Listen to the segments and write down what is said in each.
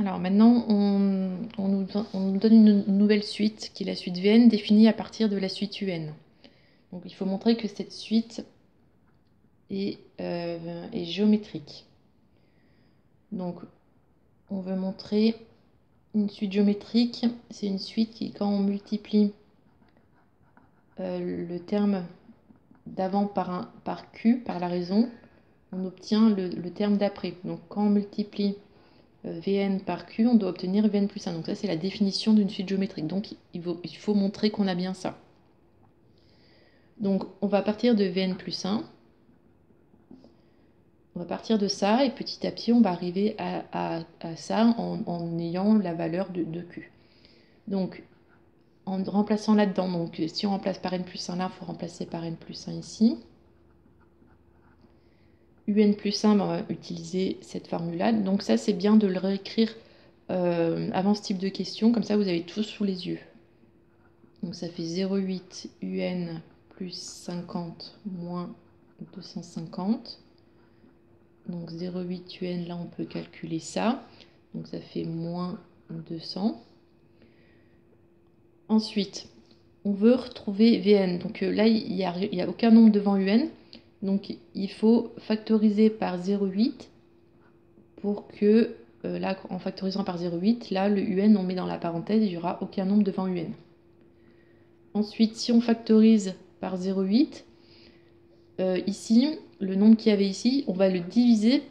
Alors maintenant, on nous donne une nouvelle suite qui est la suite Vn définie à partir de la suite Un. Donc il faut montrer que cette suite est géométrique. Donc on veut montrer une suite géométrique. C'est une suite qui, quand on multiplie le terme d'avant par Q, par la raison, on obtient le terme d'après. Donc quand on multiplie Vn par Q, on doit obtenir Vn plus 1. Donc ça, c'est la définition d'une suite géométrique. Donc il faut montrer qu'on a bien ça. Donc on va partir de Vn plus 1. On va partir de ça et petit à petit, on va arriver à ça en ayant la valeur de Q. Donc en remplaçant là-dedans, donc si on remplace par n plus 1 là, il faut remplacer par n plus 1 ici. Un plus 1, on va utiliser cette formule-là. Donc ça, c'est bien de le réécrire avant ce type de question, comme ça vous avez tout sous les yeux. Donc ça fait 0,8 un plus 50 moins 250. Donc 0,8 un, là on peut calculer ça. Donc ça fait moins 200. Ensuite, on veut retrouver Vn. Donc là, il n'y a aucun nombre devant Un. Donc il faut factoriser par 0,8 pour que, là, en factorisant par 0,8, là, le Un, on met dans la parenthèse, il n'y aura aucun nombre devant Un. Ensuite, si on factorise par 0,8, ici, le nombre qu'il y avait ici, on va le diviser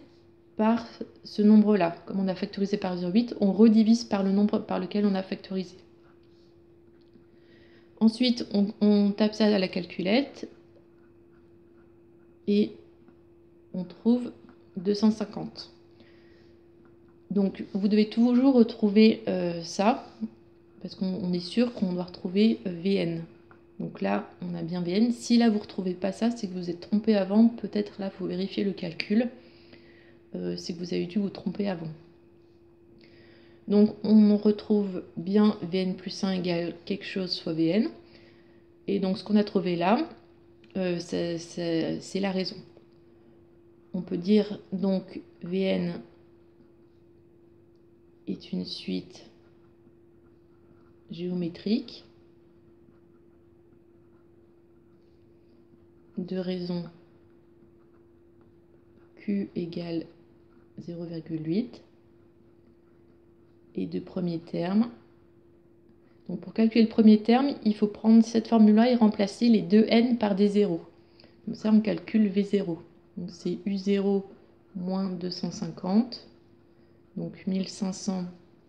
par ce nombre-là. Comme on a factorisé par 0,8, on redivise par le nombre par lequel on a factorisé. Ensuite, on tape ça à la calculette et on trouve 250. Donc, vous devez toujours retrouver ça, parce qu'on est sûr qu'on doit retrouver Vn. Donc là, on a bien Vn. Si là, vous ne retrouvez pas ça, c'est que vous êtes trompé avant. Peut-être là, il faut vérifier le calcul. C'est que vous avez dû vous tromper avant. Donc, on retrouve bien Vn plus 1 égale quelque chose fois Vn. Et donc, ce qu'on a trouvé là, c'est la raison. On peut dire donc Vn est une suite géométrique de raison Q égale 0,8 et de premier terme. Donc pour calculer le premier terme, il faut prendre cette formule-là et remplacer les deux n par des zéros. Comme ça, on calcule V0. Donc c'est U0 moins 250. Donc 1500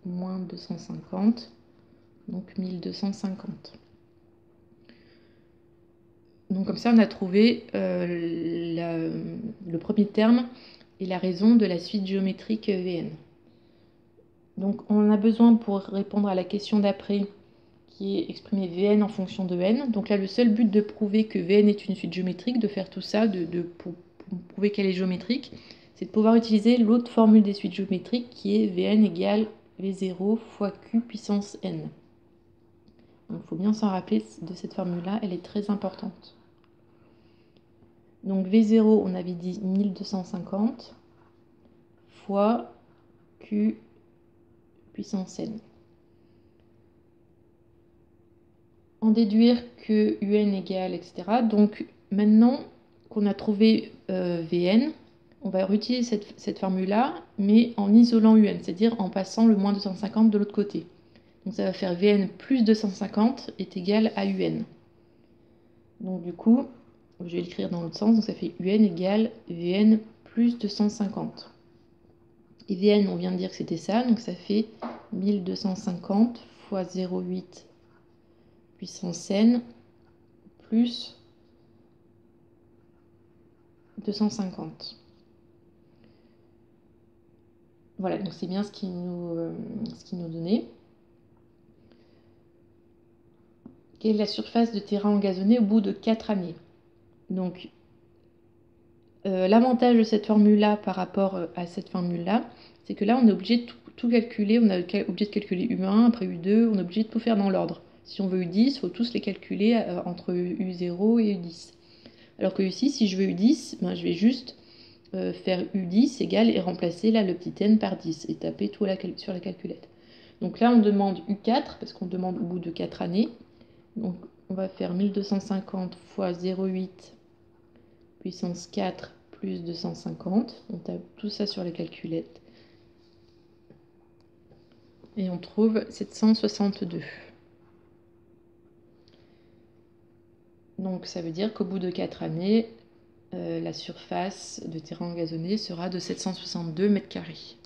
moins 250. Donc 1250. Donc comme ça, on a trouvé le premier terme et la raison de la suite géométrique Vn. Donc on en a besoin pour répondre à la question d'après, qui est exprimer Vn en fonction de n. Donc là, le seul but de prouver que Vn est une suite géométrique, de faire tout ça, pour prouver qu'elle est géométrique, c'est de pouvoir utiliser l'autre formule des suites géométriques qui est Vn égale V0 fois Q puissance n. Donc il faut bien s'en rappeler de cette formule-là, elle est très importante. Donc V0, on avait dit 1250 fois Q puissance n. En déduire que Un égale, etc. Donc maintenant qu'on a trouvé Vn, on va réutiliser cette formule-là, mais en isolant Un, c'est-à-dire en passant le moins 250 de l'autre côté. Donc ça va faire Vn plus 250 est égal à Un. Donc du coup, je vais l'écrire dans l'autre sens, donc ça fait Un égale Vn plus 250. Et Vn, on vient de dire que c'était ça, donc ça fait 1250 fois 0,8 puissance n plus 250. Voilà, donc c'est bien ce qui nous donnait. Quelle est la surface de terrain engazonné au bout de 4 années? Donc, l'avantage de cette formule-là par rapport à cette formule-là, c'est que là, on est obligé de tout calculer. On est obligé de calculer U1, après U2, on est obligé de tout faire dans l'ordre. Si on veut U10, il faut tous les calculer entre U0 et U10. Alors que ici, si je veux U10, ben, je vais juste faire U10 égale et remplacer là le petit n par 10 et taper tout sur la calculette. Donc là, on demande U4 parce qu'on demande au bout de 4 années. Donc on va faire 1250 fois 0,8 puissance 4 plus 250. On tape tout ça sur la calculette. Et on trouve 762. Donc ça veut dire qu'au bout de 4 années, la surface de terrain gazonné sera de 762 mètres carrés.